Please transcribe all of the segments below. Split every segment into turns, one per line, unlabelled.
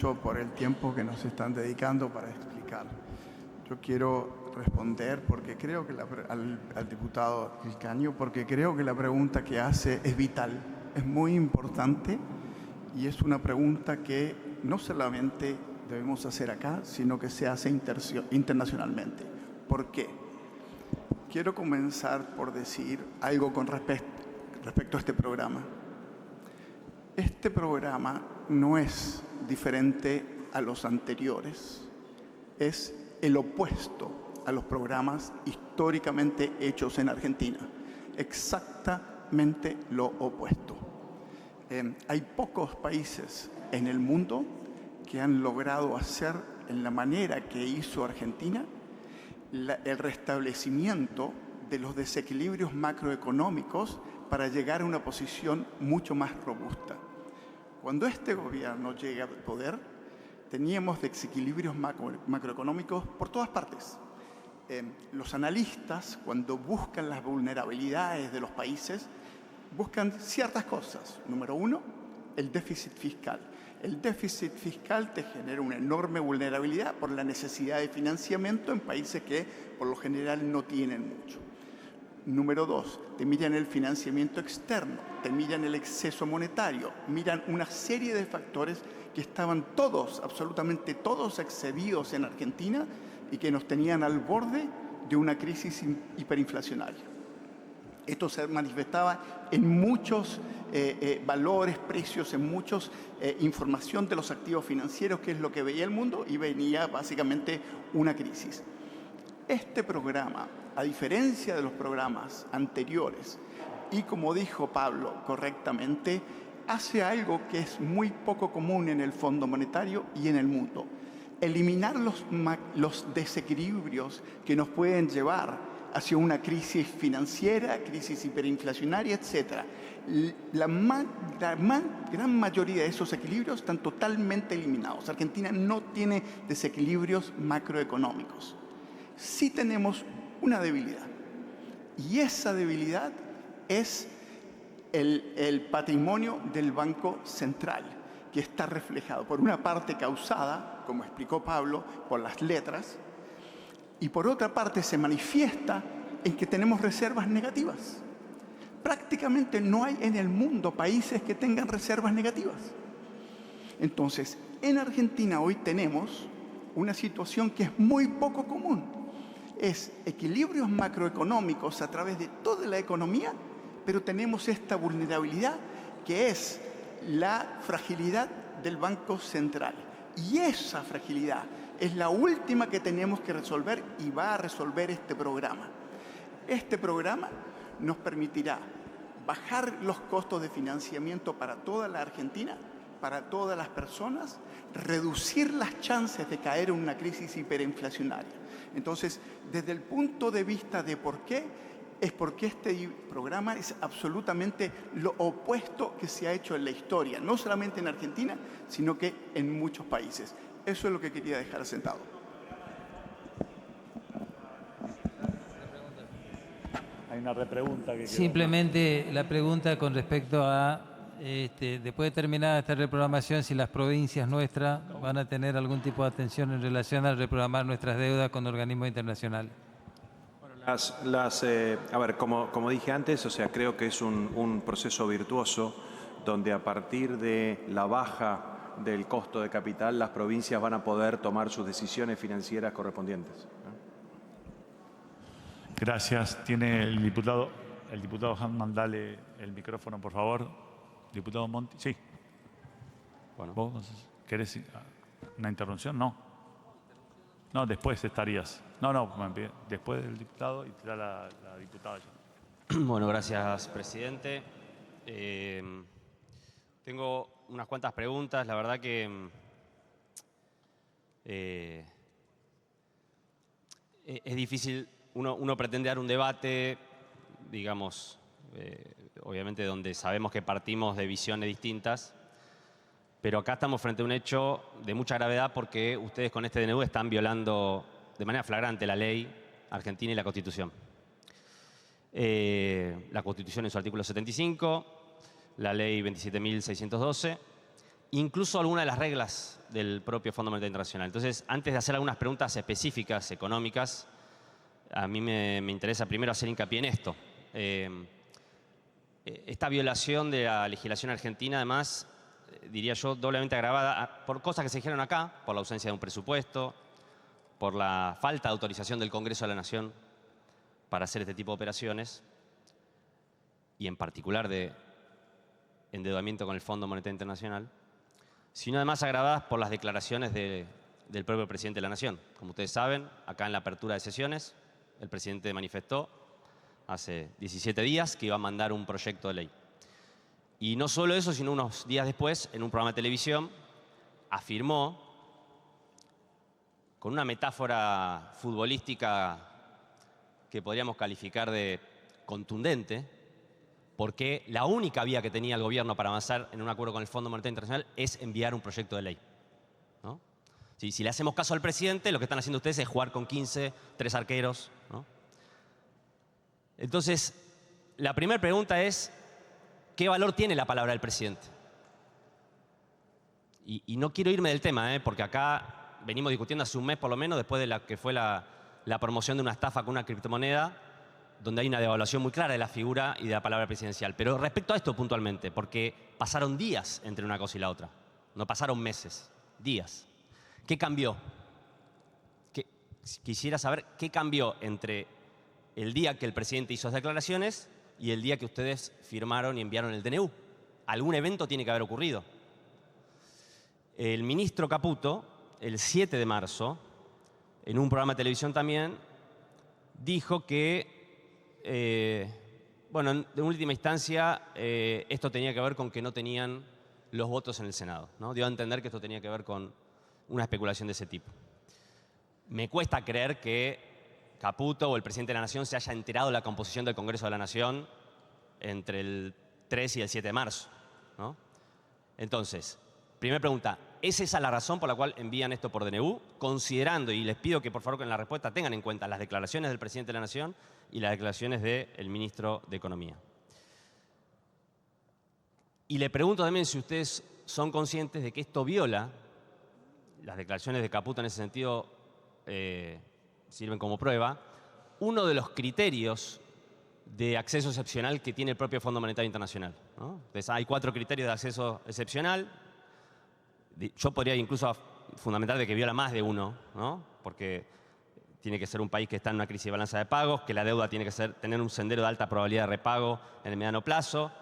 por el tiempo que nos están dedicando para explicar. Yo quiero responder porque creo que al diputado Calcaño, porque creo que la pregunta que hace es vital, es muy importante y es una pregunta que no solamente debemos hacer acá, sino que se hace internacionalmente. ¿Por qué? Quiero comenzar por decir algo con respecto a este programa. Este programa no es diferente a los anteriores, es el opuesto a los programas históricamente hechos en Argentina, exactamente lo opuesto. Hay pocos países en el mundo que han logrado hacer en la manera que hizo Argentina el restablecimiento de los desequilibrios macroeconómicos para llegar a una posición mucho más robusta. Cuando este gobierno llega al poder, teníamos desequilibrios macroeconómicos por todas partes. Los analistas, cuando buscan las vulnerabilidades de los países, buscan ciertas cosas. Número uno, el déficit fiscal. El déficit fiscal te genera una enorme vulnerabilidad por la necesidad de financiamiento en países que, por lo general, no tienen mucho. Número dos, te miran el financiamiento externo, te miran el exceso monetario, miran una serie de factores que estaban todos, absolutamente todos excedidos en Argentina y que nos tenían al borde de una crisis hiperinflacionaria. Esto se manifestaba en muchos valores, precios, en muchos información de los activos financieros, que es lo que veía el mundo, y venía básicamente una crisis. Este programa, a diferencia de los programas anteriores, y como dijo Pablo correctamente, hace algo que es muy poco común en el Fondo Monetario y en el mundo. Eliminar los desequilibrios que nos pueden llevar hacia una crisis financiera, crisis hiperinflacionaria, etc. La gran mayoría de esos equilibrios están totalmente eliminados. Argentina no tiene desequilibrios macroeconómicos. Sí tenemos una debilidad, y esa debilidad es el patrimonio del Banco Central, que está reflejado, por una parte causada, como explicó Pablo, por las letras, y por otra parte se manifiesta en que tenemos reservas negativas. Prácticamente no hay en el mundo países que tengan reservas negativas. Entonces, en Argentina hoy tenemos una situación que es muy poco común. Es equilibrios macroeconómicos a través de toda la economía, pero tenemos esta vulnerabilidad que es la fragilidad del Banco Central. Y esa fragilidad es la última que tenemos que resolver y va a resolver este programa. Este programa nos permitirá bajar los costos de financiamiento para toda la Argentina, para todas las personas, reducir las chances de caer en una crisis hiperinflacionaria. Entonces, desde el punto de vista de por qué, es porque este programa es absolutamente lo opuesto que se ha hecho en la historia, no solamente en Argentina, sino que en muchos países. Eso es lo que quería dejar sentado.
Hay una repregunta que quedó.
Simplemente la pregunta con respecto a, después de terminar esta reprogramación, si las provincias nuestras van a tener algún tipo de atención en relación a reprogramar nuestras deudas con organismos internacionales.
A ver, como dije antes, o sea, creo que es un proceso virtuoso donde a partir de la baja del costo de capital, las provincias van a poder tomar sus decisiones financieras correspondientes.
Gracias. Tiene el diputado Hanman, dale el micrófono, por favor. Diputado Monti. Sí.
Bueno.
¿Vos querés una interrupción? No. No, después estarías. No, después del diputado y será la diputada ya.
Bueno, gracias, presidente. Tengo unas cuantas preguntas. La verdad que es difícil. Uno pretende dar un debate, digamos, obviamente donde sabemos que partimos de visiones distintas, pero acá estamos frente a un hecho de mucha gravedad porque ustedes con este DNU están violando de manera flagrante la ley argentina y la Constitución. La Constitución en su artículo 75, la ley 27.612 incluso algunas de las reglas del propio Fondo Monetario Internacional. Entonces, antes de hacer algunas preguntas específicas, económicas, a mí me interesa primero hacer hincapié en esto. Esta violación de la legislación argentina, además, diría yo, doblemente agravada por cosas que se dijeron acá, por la ausencia de un presupuesto, por la falta de autorización del Congreso de la Nación para hacer este tipo de operaciones, y en particular de endeudamiento con el Fondo Monetario Internacional, sino además agravadas por las declaraciones del propio presidente de la Nación. Como ustedes saben, acá en la apertura de sesiones, el presidente manifestó hace 17 días que iba a mandar un proyecto de ley. Y no solo eso, sino unos días después, en un programa de televisión, afirmó, con una metáfora futbolística que podríamos calificar de contundente, porque la única vía que tenía el gobierno para avanzar en un acuerdo con el Fondo Monetario Internacional es enviar un proyecto de ley, ¿no? Si le hacemos caso al presidente, lo que están haciendo ustedes es jugar con 15, 3 arqueros, ¿no? Entonces, la primera pregunta es, ¿qué valor tiene la palabra del presidente? Y no quiero irme del tema, porque acá venimos discutiendo hace un mes por lo menos, después de la que fue la promoción de una estafa con una criptomoneda, donde hay una devaluación muy clara de la figura y de la palabra presidencial. Pero respecto a esto puntualmente, porque pasaron días entre una cosa y la otra, no pasaron meses, días. ¿Qué cambió? Quisiera saber qué cambió entre el día que el presidente hizo las declaraciones y el día que ustedes firmaron y enviaron el DNU. Algún evento tiene que haber ocurrido. El ministro Caputo, el 7 de marzo, en un programa de televisión también, dijo que, bueno, en última instancia, esto tenía que ver con que no tenían los votos en el Senado, ¿no? Dio a entender que esto tenía que ver con una especulación de ese tipo. Me cuesta creer que Caputo o el presidente de la Nación se haya enterado de la composición del Congreso de la Nación entre el 3 y el 7 de marzo, ¿no? Entonces, primera pregunta, ¿es esa la razón por la cual envían esto por DNU? Considerando, y les pido que por favor que en la respuesta tengan en cuenta las declaraciones del presidente de la Nación y las declaraciones del ministro de Economía. Y le pregunto también si ustedes son conscientes de que esto viola, las declaraciones de Caputo en ese sentido sirven como prueba, uno de los criterios de acceso excepcional que tiene el propio Fondo Monetario Internacional, ¿no? Entonces, hay 4 criterios de acceso excepcional. Yo podría incluso fundamentar de que viola más de uno, ¿no? Porque tiene que ser un país que está en una crisis de balanza de pagos, que la deuda tiene que tener un sendero de alta probabilidad de repago en el mediano plazo,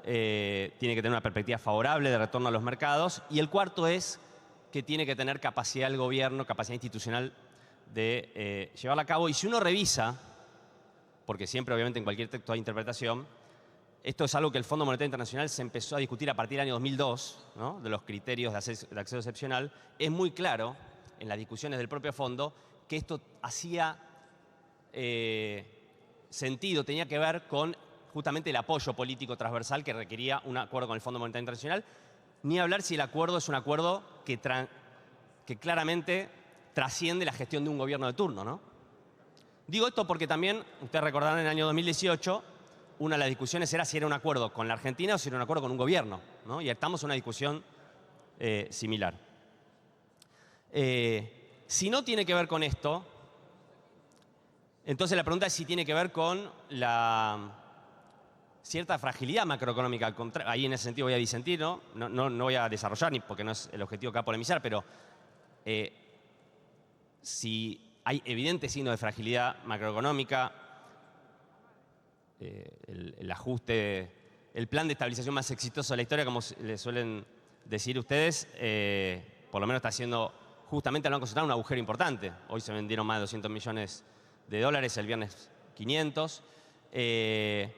tiene que tener una perspectiva favorable de retorno a los mercados, y el cuarto es que tiene que tener capacidad del gobierno, capacidad institucional de llevarla a cabo. Y si uno revisa, porque siempre obviamente en cualquier texto hay interpretación, esto es algo que el Fondo Monetario Internacional se empezó a discutir a partir del año 2002, ¿no? De los criterios de acceso excepcional. Es muy claro en las discusiones del propio fondo que esto hacía sentido, tenía que ver con justamente el apoyo político transversal que requería un acuerdo con el Fondo Monetario Internacional, ni hablar si el acuerdo es un acuerdo que claramente trasciende la gestión de un gobierno de turno, ¿no? Digo esto porque también, ustedes recordarán, en el año 2018, una de las discusiones era si era un acuerdo con la Argentina o si era un acuerdo con un gobierno, ¿no? Y estamos en una discusión similar. Si no tiene que ver con esto, entonces la pregunta es si tiene que ver con la cierta fragilidad macroeconómica. Ahí en ese sentido voy a disentir, ¿no? No voy a desarrollar, ni porque no es el objetivo acá polemizar, pero si hay evidentes signos de fragilidad macroeconómica, el ajuste, el plan de estabilización más exitoso de la historia, como le suelen decir ustedes, por lo menos está haciendo justamente al Banco Central un agujero importante. Hoy se vendieron más de 200 millones de dólares, el viernes 500. El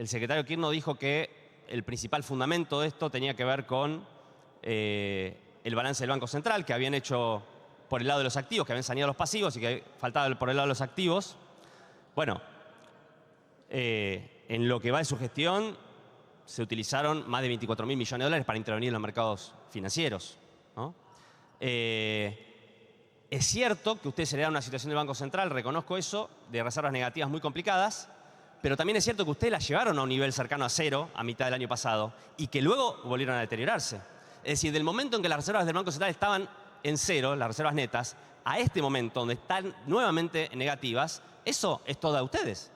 secretario Kirchner dijo que el principal fundamento de esto tenía que ver con el balance del Banco Central, que habían hecho por el lado de los activos, que habían saneado los pasivos y que faltaba por el lado de los activos. Bueno, en lo que va de su gestión, se utilizaron más de 24.000 millones de dólares para intervenir en los mercados financieros, ¿no? Es cierto que usted se le da una situación del Banco Central, reconozco eso, de reservas negativas muy complicadas, pero también es cierto que ustedes las llevaron a un nivel cercano a cero a mitad del año pasado y que luego volvieron a deteriorarse. Es decir, del momento en que las reservas del Banco Central estaban en cero, las reservas netas, a este momento donde están nuevamente negativas, eso es todo de ustedes.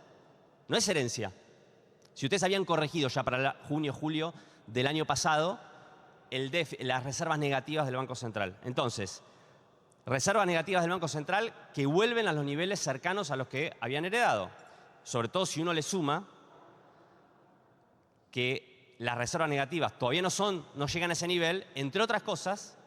No es herencia. Si ustedes habían corregido ya para junio, julio del año pasado las reservas negativas del Banco Central. Entonces, reservas negativas del Banco Central que vuelven a los niveles cercanos a los que habían heredado. Sobre todo si uno le suma que las reservas negativas todavía no llegan a ese nivel, entre otras cosas,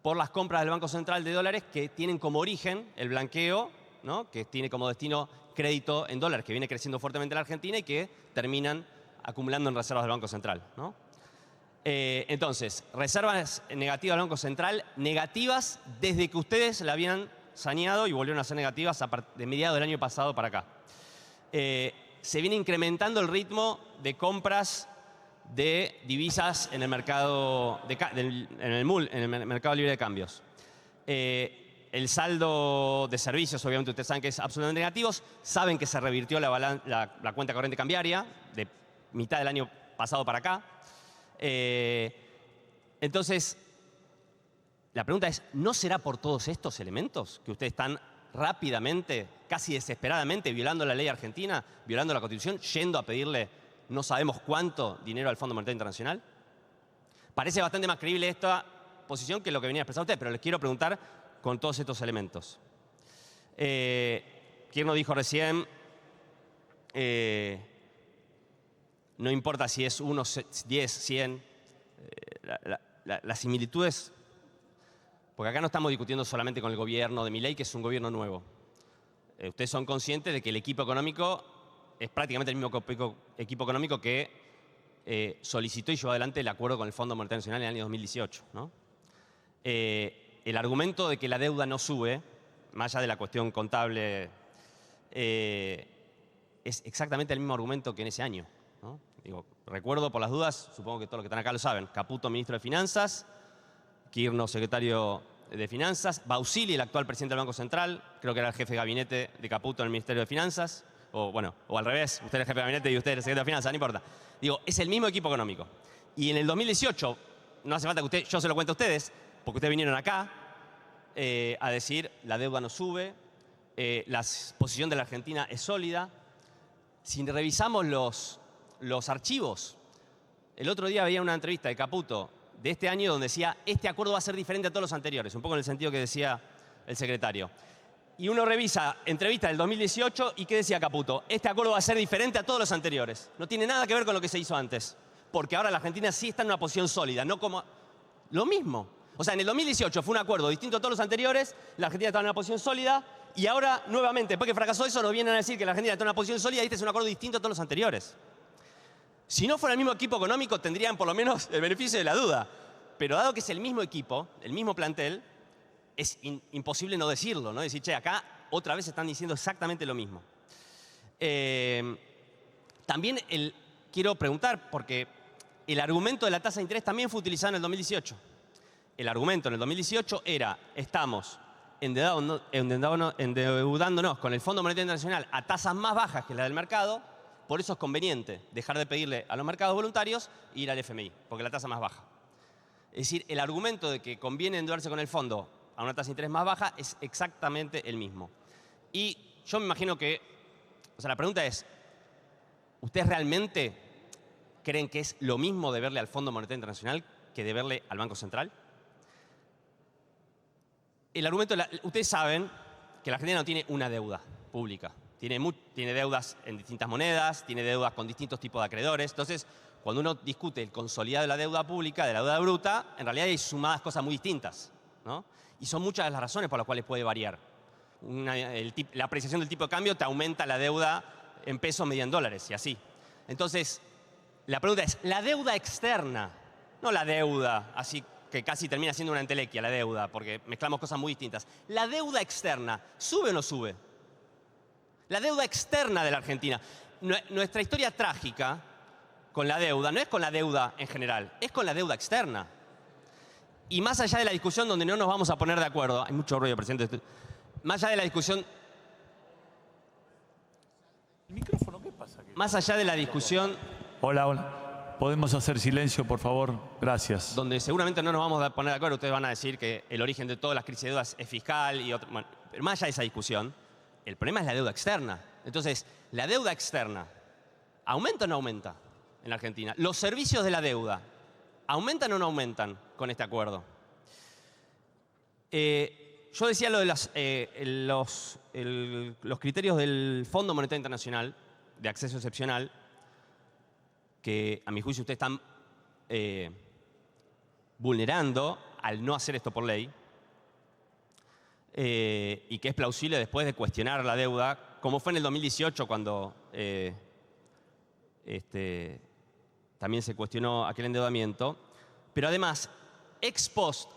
por las compras del Banco Central de dólares que tienen como origen el blanqueo, ¿no? Que tiene como destino crédito en dólares, que viene creciendo fuertemente en la Argentina y que terminan acumulando en reservas del Banco Central, ¿no? Entonces, reservas negativas del Banco Central, negativas desde que ustedes la habían saneado y volvieron a ser negativas de mediados del año pasado para acá. Se viene incrementando el ritmo de compras de divisas en el mercado, en el mercado libre de cambios. El saldo de servicios, obviamente ustedes saben que es absolutamente negativo, saben que se revirtió la cuenta corriente cambiaria de mitad del año pasado para acá. Entonces, la pregunta es, ¿no será por todos estos elementos que ustedes están rápidamente, casi desesperadamente, violando la ley argentina, violando la Constitución, yendo a pedirle no sabemos cuánto dinero al Fondo Monetario Internacional? Parece bastante más creíble esta posición que lo que venía a expresar usted, pero les quiero preguntar con todos estos elementos. ¿Quién nos dijo recién? No importa si es 1, 10, 100. Las similitudes, porque acá no estamos discutiendo solamente con el gobierno de Milei, que es un gobierno nuevo. Ustedes son conscientes de que el equipo económico es prácticamente el mismo equipo económico que solicitó y llevó adelante el acuerdo con el Fondo Monetario Internacional en el año 2018, ¿no? El argumento de que la deuda no sube, más allá de la cuestión contable, es exactamente el mismo argumento que en ese año, ¿no? Digo, recuerdo por las dudas, supongo que todos los que están acá lo saben, Caputo, ministro de Finanzas, Kirchner, secretario de Finanzas, Bausili, el actual presidente del Banco Central, creo que era el jefe de gabinete de Caputo en el Ministerio de Finanzas, o al revés, usted es el jefe de gabinete y usted es el secretario de Finanzas, no importa. Digo, es el mismo equipo económico. Y en el 2018, no hace falta que yo se lo cuente a ustedes, porque ustedes vinieron acá a decir la deuda no sube, la posición de la Argentina es sólida. Si revisamos los archivos, el otro día veía una entrevista de Caputo de este año donde decía, este acuerdo va a ser diferente a todos los anteriores, un poco en el sentido que decía el secretario. Y uno revisa entrevistas del 2018 y ¿qué decía Caputo? Este acuerdo va a ser diferente a todos los anteriores. No tiene nada que ver con lo que se hizo antes, porque ahora la Argentina sí está en una posición sólida, no como... Lo mismo. O sea, en el 2018 fue un acuerdo distinto a todos los anteriores, la Argentina estaba en una posición sólida, y ahora, nuevamente, después que fracasó eso, nos vienen a decir que la Argentina está en una posición sólida y este es un acuerdo distinto a todos los anteriores. Si no fuera el mismo equipo económico, tendrían por lo menos el beneficio de la duda. Pero dado que es el mismo equipo, el mismo plantel, es imposible no decirlo, ¿no? Decir, che, acá otra vez están diciendo exactamente lo mismo. También quiero preguntar, porque el argumento de la tasa de interés también fue utilizado en el 2018. El argumento en el 2018 era, estamos endeudándonos con el Fondo Monetario Internacional a tasas más bajas que la del mercado, por eso es conveniente dejar de pedirle a los mercados voluntarios e ir al FMI, porque la tasa es más baja. Es decir, el argumento de que conviene endeudarse con el fondo a una tasa de interés más baja es exactamente el mismo. Y yo me imagino que, o sea, la pregunta es, ¿ustedes realmente creen que es lo mismo deberle al Fondo Monetario Internacional que deberle al Banco Central? El argumento, ustedes saben que la Argentina no tiene una deuda pública. Tiene deudas en distintas monedas, tiene deudas con distintos tipos de acreedores. Entonces, cuando uno discute el consolidado de la deuda pública, de la deuda bruta, en realidad hay sumadas cosas muy distintas, ¿no? Y son muchas las razones por las cuales puede variar. La apreciación del tipo de cambio te aumenta la deuda en pesos media en dólares y así. Entonces, la pregunta es, la deuda externa, no la deuda, así que casi termina siendo una entelequia, la deuda, porque mezclamos cosas muy distintas. La deuda externa, ¿sube o no sube? La deuda externa de la Argentina. Nuestra historia trágica con la deuda no es con la deuda en general, es con la deuda externa. Y más allá de la discusión donde no nos vamos a poner de acuerdo, hay mucho ruido, presidente, más allá de la discusión...
¿El micrófono qué pasa?
más allá de la discusión,
Hola, hola. ¿Podemos hacer silencio, por favor? Gracias.
donde seguramente no nos vamos a poner de acuerdo, ustedes van a decir que el origen de todas las crisis de deudas es fiscal y otro, bueno, pero más allá de esa discusión, el problema es la deuda externa. Entonces, la deuda externa, ¿aumenta o no aumenta en la Argentina? ¿Los servicios de la deuda aumentan o no aumentan con este acuerdo? Yo decía lo de los criterios del Fondo Monetario Internacional de acceso excepcional, que a mi juicio ustedes están vulnerando al no hacer esto por ley, y que es plausible después de cuestionar la deuda, como fue en el 2018 cuando también se cuestionó aquel endeudamiento. Pero además, ex post,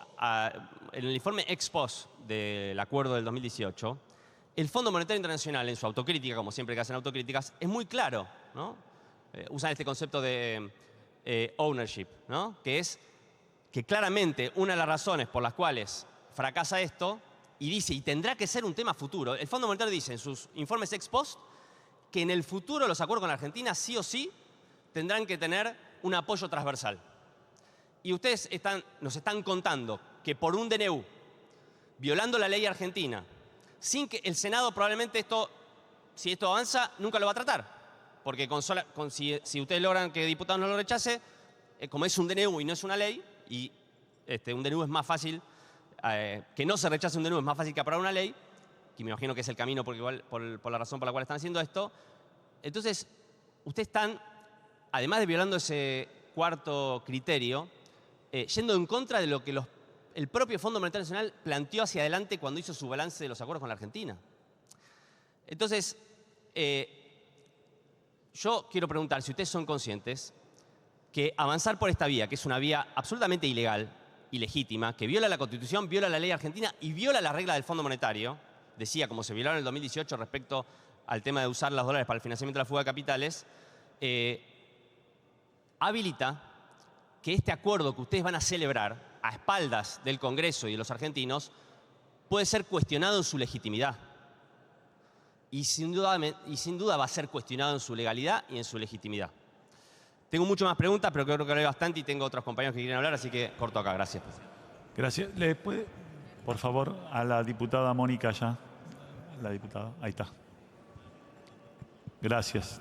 en el informe ex post del acuerdo del 2018, el Fondo Monetario Internacional, en su autocrítica, como siempre que hacen autocríticas, es muy claro, ¿no? Usan este concepto de ownership, ¿no? Que es que claramente una de las razones por las cuales fracasa esto, y dice, y tendrá que ser un tema futuro, el Fondo Monetario dice en sus informes ex post que en el futuro los acuerdos con la Argentina sí o sí tendrán que tener un apoyo transversal. Y ustedes nos están contando que por un DNU, violando la ley argentina, sin que el Senado probablemente si esto avanza, nunca lo va a tratar. Porque si ustedes logran que diputados no lo rechace, como es un DNU y no es una ley, y un DNU es más fácil, que no se rechace un DNU es más fácil que aprobar una ley, que me imagino que es el camino por la razón por la cual están haciendo esto. Entonces, ustedes están, además de violando ese cuarto criterio, yendo en contra de lo que el propio Fondo Monetario Nacional planteó hacia adelante cuando hizo su balance de los acuerdos con la Argentina. Entonces, yo quiero preguntar si ustedes son conscientes que avanzar por esta vía, que es una vía absolutamente ilegal, ilegítima, que viola la Constitución, viola la ley argentina y viola la regla del Fondo Monetario, decía, como se violaron en el 2018 respecto al tema de usar los dólares para el financiamiento de la fuga de capitales, habilita que este acuerdo que ustedes van a celebrar a espaldas del Congreso y de los argentinos puede ser cuestionado en su legitimidad. Y sin duda va a ser cuestionado en su legalidad y en su legitimidad. Tengo muchas más preguntas, pero creo que hablé bastante y tengo otros compañeros que quieren hablar, así que corto acá. Gracias.
Gracias. ¿Le puede, por favor, a la diputada Mónica ya? La diputada, ahí está. Gracias.